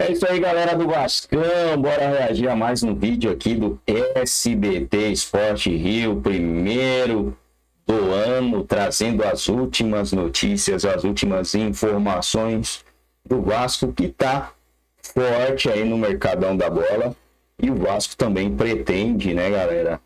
É isso aí, galera do Vascão. Bora reagir a mais um vídeo aqui do SBT Esporte Rio, primeiro do ano, trazendo as últimas notícias, as últimas informações do Vasco, que tá forte aí no mercadão da bola. E o Vasco também pretende, né, galera,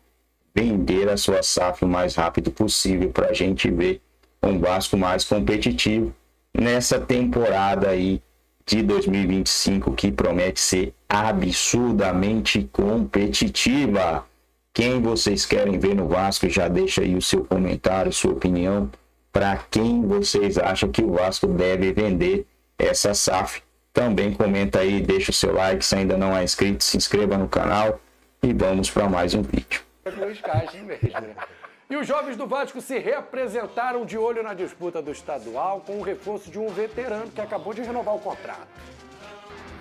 vender a sua SAF o mais rápido possível para a gente ver um Vasco mais competitivo nessa temporada aí de 2025, que promete ser absurdamente competitiva. Quem vocês querem ver no Vasco, já deixa aí o seu comentário, sua opinião, para quem vocês acham que o Vasco deve vender essa SAF. Também comenta aí, deixa o seu like, se ainda não é inscrito, se inscreva no canal e vamos para mais um vídeo. E os jovens do Vasco se reapresentaram de olho na disputa do estadual com o reforço de um veterano que acabou de renovar o contrato.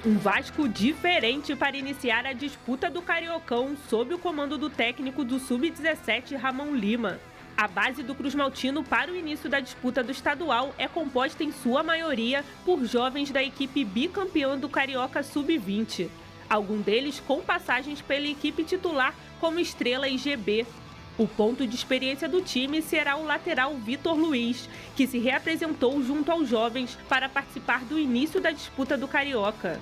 Um Vasco diferente para iniciar a disputa do Cariocão sob o comando do técnico do Sub-17, Ramon Lima. A base do Cruz Maltino para o início da disputa do estadual é composta em sua maioria por jovens da equipe bicampeã do Carioca Sub-20. Alguns deles com passagens pela equipe titular como Estrela e GB. O ponto de experiência do time será o lateral Vitor Luiz, que se reapresentou junto aos jovens para participar do início da disputa do Carioca.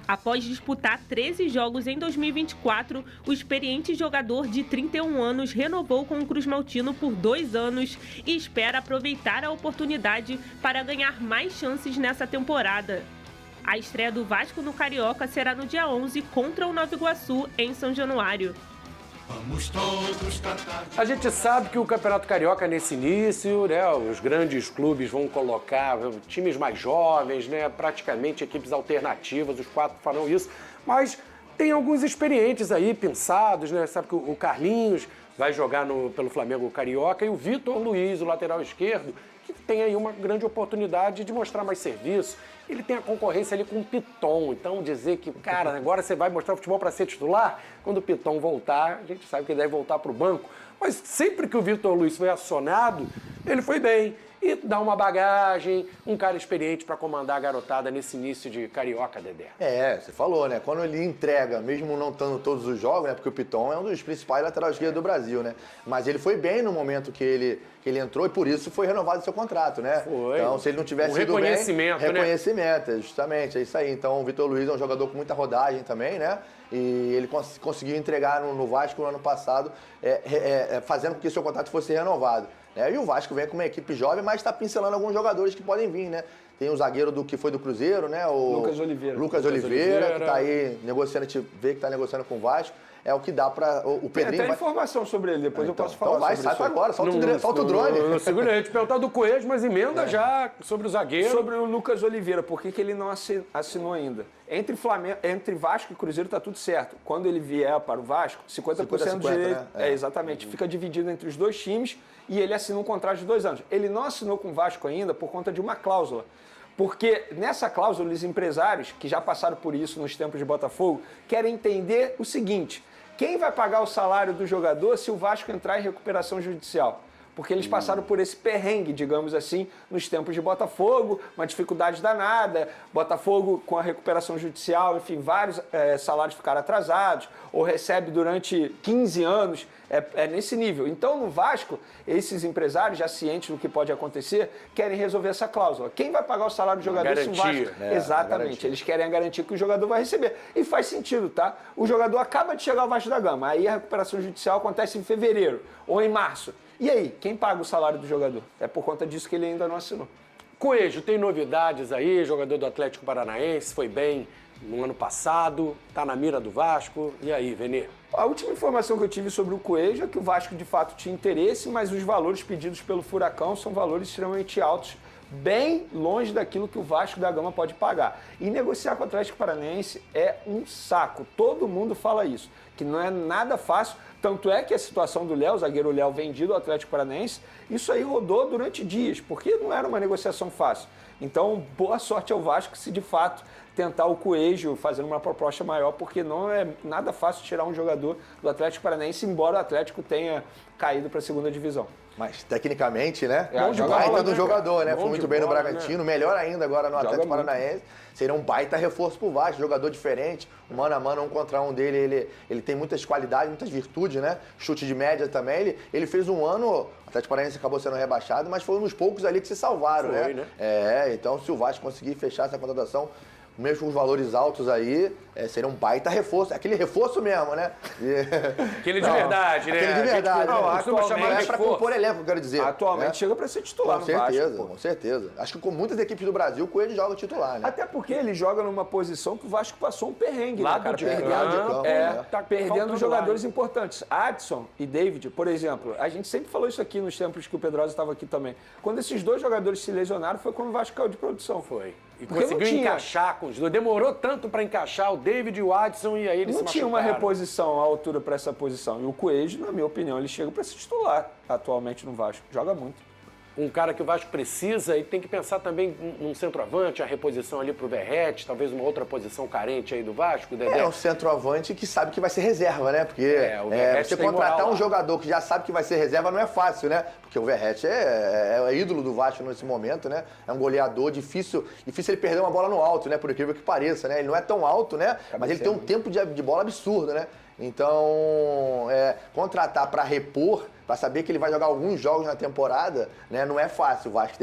Após disputar 13 jogos em 2024, o experiente jogador de 31 anos renovou com o Cruz Maltino por 2 anos e espera aproveitar a oportunidade para ganhar mais chances nessa temporada. A estreia do Vasco no Carioca será no dia 11 contra o Nova Iguaçu, em São Januário. Vamos todos cantar. A gente sabe que o Campeonato Carioca nesse início, né, os grandes clubes vão colocar times mais jovens, né, praticamente equipes alternativas, os 4 farão isso, mas tem alguns experientes aí pensados, né, sabe que o Carlinhos vai jogar pelo Flamengo Carioca e o Vitor Luiz, o lateral esquerdo, que tem aí uma grande oportunidade de mostrar mais serviço. Ele tem a concorrência ali com o Piton, então dizer que, cara, agora você vai mostrar futebol para ser titular, quando o Piton voltar, a gente sabe que ele deve voltar para o banco, mas sempre que o Vitor Luiz foi acionado, ele foi bem. E dá uma bagagem, um cara experiente para comandar a garotada nesse início de Carioca, Dedé. Você falou, né? Quando ele entrega, mesmo não estando todos os jogos, né? Porque o Piton é um dos principais laterais esquerdos do Brasil, né? Mas ele foi bem no momento que ele entrou e por isso foi renovado o seu contrato, né? Foi. Então, se ele não tivesse sido reconhecimento, bem... né? Reconhecimento, justamente, é isso aí. Então, o Vitor Luiz é um jogador com muita rodagem também, né? E ele conseguiu entregar no Vasco no ano passado, fazendo com que seu contrato fosse renovado. E o Vasco vem com uma equipe jovem, mas está pincelando alguns jogadores que podem vir, né? Tem o zagueiro que foi do Cruzeiro, né? O Lucas Oliveira. Lucas Oliveira, que está aí negociando, a gente vê que está negociando com o Vasco. É o que dá para o Pedrinho... Tem até informação sobre ele, depois eu posso falar então vai, sobre sai agora, solta o drone. Eu ia te perguntar do Coelho, mas emenda já sobre o zagueiro. Sobre o Lucas Oliveira, por que ele não assinou ainda? Entre Vasco e Cruzeiro tá tudo certo. Quando ele vier para o Vasco, 50% de direito... Né? Exatamente. Fica dividido entre os dois times e ele assina um contrato de 2 anos. Ele não assinou com o Vasco ainda por conta de uma cláusula. Porque nessa cláusula, os empresários, que já passaram por isso nos tempos de Botafogo, querem entender o seguinte: quem vai pagar o salário do jogador se o Vasco entrar em recuperação judicial? Porque eles passaram por esse perrengue, digamos assim, nos tempos de Botafogo, uma dificuldade danada, Botafogo com a recuperação judicial, enfim, vários salários ficaram atrasados, ou recebe durante 15 anos, é nesse nível. Então, no Vasco, esses empresários, já cientes do que pode acontecer, querem resolver essa cláusula. Quem vai pagar o salário do jogador se o Vasco... Exatamente, eles querem a garantia que o jogador vai receber. E faz sentido, tá? O jogador acaba de chegar ao Vasco da Gama, aí a recuperação judicial acontece em fevereiro ou em março. E aí, quem paga o salário do jogador? É por conta disso que ele ainda não assinou. Coelho, tem novidades aí, jogador do Atlético Paranaense, foi bem no ano passado, tá na mira do Vasco. E aí, Venê? A última informação que eu tive sobre o Coelho é que o Vasco de fato tinha interesse, mas os valores pedidos pelo Furacão são valores extremamente altos, bem longe daquilo que o Vasco da Gama pode pagar. E negociar com o Atlético Paranaense é um saco. Todo mundo fala isso, que não é nada fácil. Tanto é que a situação do Léo, o zagueiro Léo vendido ao Atlético Paranaense, isso aí rodou durante dias, porque não era uma negociação fácil. Então, boa sorte ao Vasco se de fato tentar o Coelho fazendo uma proposta maior, porque não é nada fácil tirar um jogador do Atlético Paranaense, embora o Atlético tenha caído para a segunda divisão. Mas, tecnicamente, né? Bom de baita bola, do né, jogador, né? Bom Foi muito de bem no bola, Bragantino, melhor ainda agora no Atlético Paranaense. Seria um baita reforço pro Vasco, jogador diferente, um mano a mano, um contra um dele, ele tem muitas qualidades, muitas virtudes, né? Chute de média também, ele fez um ano, o Atlético Paranaense acabou sendo rebaixado, mas foi um dos poucos ali que se salvaram, Foi, né? Então se o Vasco conseguir fechar essa contratação, mesmo com os valores altos aí, seria um baita reforço. Aquele reforço mesmo, né? Aquele de verdade, né? Aquele de verdade. Costuma chamar Não é de pra reforço. compor elenco, eu quero dizer. Atualmente né? chega para ser titular Com no Vasco. certeza, Pô. com certeza. Acho que com muitas equipes do Brasil, o Coelho joga titular, né? Até porque ele joga numa posição que o Vasco passou um perrengue, Lado né, cara? de Perdendo, campo, né? tá perdendo faltando jogadores lá, importantes. Adson e David, por exemplo, a gente sempre falou isso aqui nos tempos que o Pedrosa estava aqui também. Quando esses dois jogadores se lesionaram, foi quando o Vasco caiu de produção. Foi. E Porque conseguiu não tinha- encaixar com os dois. Demorou tanto pra encaixar o David e o Adson e aí eles Não se tinha uma machucaram. reposição à altura para essa posição. E o Coelho, na minha opinião, ele chega para ser titular atualmente no Vasco. Joga muito. Um cara que o Vasco precisa e tem que pensar também num centroavante, a reposição ali pro Verrete, talvez uma outra posição carente aí do Vasco, Dedé. É um centroavante que sabe que vai ser reserva, né? Porque o Verratti você tem contratar moral um lá. jogador que já sabe que vai ser reserva não é fácil, né? Porque o Verratti é ídolo do Vasco nesse momento, né? É um goleador difícil ele perder uma bola no alto, né? Por incrível que pareça, né? Ele não é tão alto, né? Mas ele tem um tempo de bola absurdo, né? Então, contratar para repor, para saber que ele vai jogar alguns jogos na temporada, né, não é fácil. O Vasco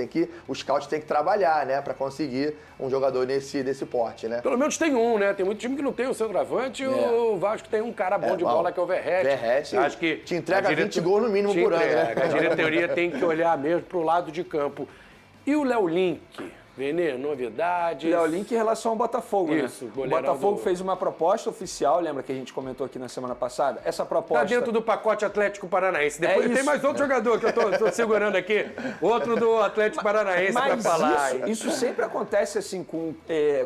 o scout tem que trabalhar, né, para conseguir um jogador desse porte, né? Pelo menos tem um, né? Tem muito time que não tem o centroavante e o Vasco tem um cara bom de bola que é o Verrete. Verrete Acho que te entrega a 20 gols no mínimo por ano, né? A diretoria tem que olhar mesmo pro lado de campo. E o Léo Link? Vene, novidades. Léo Link em relação ao Botafogo, Isso, né? O goleirão Botafogo do- fez uma proposta oficial, lembra que a gente comentou aqui na semana passada? Essa proposta... Tá dentro do pacote Atlético Paranaense. Depois É tem isso. mais outro jogador que eu tô segurando aqui. Outro do Atlético Paranaense pra Mas falar. isso sempre acontece assim com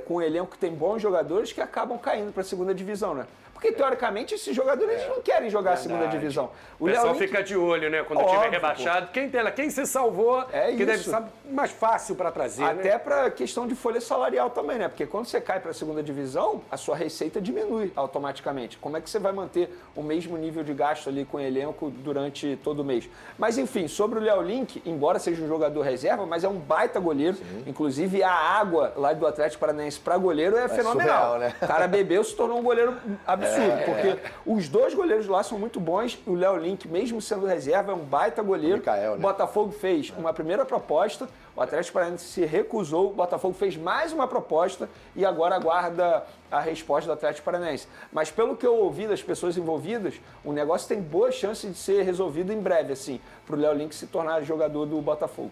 um elenco que tem bons jogadores que acabam caindo para a segunda divisão, né? Porque, teoricamente, esses jogadores não querem jogar a segunda divisão. O pessoal Léo Link- fica de olho, né? Quando tiver Óbvio, rebaixado. Quem se salvou, É que deve isso. ser mais fácil pra trazer, Até né? para questão de folha salarial também, né? Porque quando você cai para a segunda divisão, a sua receita diminui automaticamente. Como é que você vai manter o mesmo nível de gasto ali com o elenco durante todo o mês? Mas enfim, sobre o Léo Link, embora seja um jogador reserva, mas é um baita goleiro. Inclusive a água lá do Atlético Paranaense para goleiro é fenomenal. surreal, né? O cara bebeu, se tornou um goleiro absurdo, porque os dois goleiros lá são muito bons. O Léo Link, mesmo sendo reserva, é um baita goleiro. Mikael, né? O Botafogo fez uma primeira proposta, o Atlético Paranaense se recusou, o Botafogo fez mais uma proposta e agora aguarda a resposta do Atlético Paranaense. Mas pelo que eu ouvi das pessoas envolvidas, o negócio tem boa chance de ser resolvido em breve, assim, para o Léo Link se tornar jogador do Botafogo.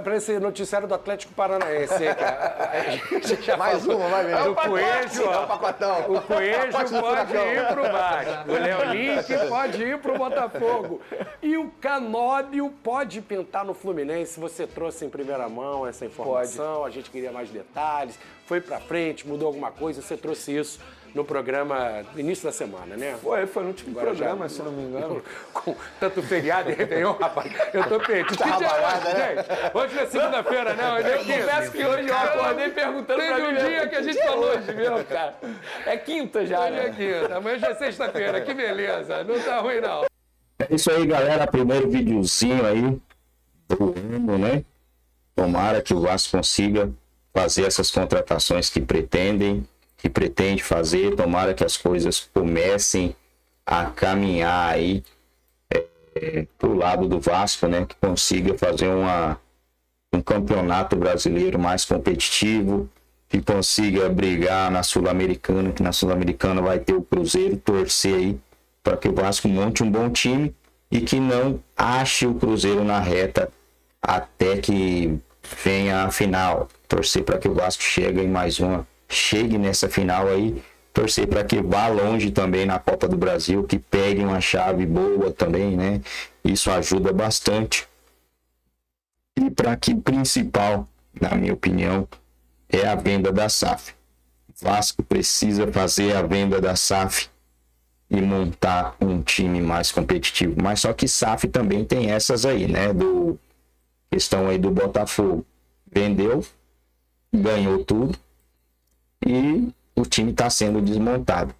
Para esse noticiário do Atlético Paranaense, cara. Mais uma, vai ver. O Coelho, É o pacotão. o Coelho Pacote do pode furacão. ir pro Vasco. O Léo Link pode ir pro Botafogo. E o Canóbio pode pintar no Fluminense. Você trouxe em primeira mão essa informação. A gente queria mais detalhes. Foi pra frente, mudou alguma coisa. Você trouxe isso no programa no início da semana, né? Foi no último Agora programa, já- se não me engano. Com tanto feriado e Réveillon, rapaz. Eu tô perdido. Tá Que dia é rabalada, hoje, né? gente? Hoje não é segunda-feira, não. Hoje é quinta. Confesso que hoje eu acordei perguntando pra Teve mim um mesmo, dia que a gente dia é falou hoje mesmo, cara. É quinta já, Hoje é né? quinta. Amanhã já é sexta-feira. Que beleza. Não tá ruim, não. É isso aí, galera. Primeiro videozinho aí do ano, né? Tomara que o Vasco consiga fazer essas contratações que pretende fazer. Tomara que as coisas comecem a caminhar aí pro lado do Vasco, né? Que consiga fazer um campeonato brasileiro mais competitivo, que consiga brigar na Sul-Americana, que na Sul-Americana vai ter o Cruzeiro, torcer aí para que o Vasco monte um bom time e que não ache o Cruzeiro na reta até que venha a final. Torcer para que o Vasco chegue nessa final aí, torcer para que vá longe também na Copa do Brasil, que pegue uma chave boa também, né? Isso ajuda bastante. E para que o principal, na minha opinião, é a venda da SAF. O Vasco precisa fazer a venda da SAF e montar um time mais competitivo. Mas só que SAF também tem essas aí, né? Questão aí do Botafogo. vendeu, ganhou tudo e o time está sendo desmontado,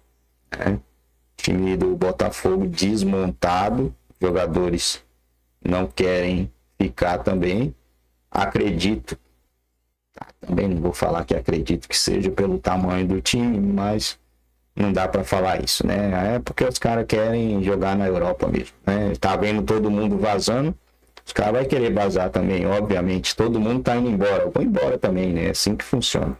né? O time do Botafogo desmontado, jogadores não querem ficar também. Acredito, também não vou falar que acredito que seja pelo tamanho do time, mas não dá para falar isso, né? É porque os caras querem jogar na Europa mesmo, né? Tá vendo todo mundo vazando, os caras vão querer vazar também, obviamente. Todo mundo tá indo embora, eu vou embora também, né? É assim que funciona.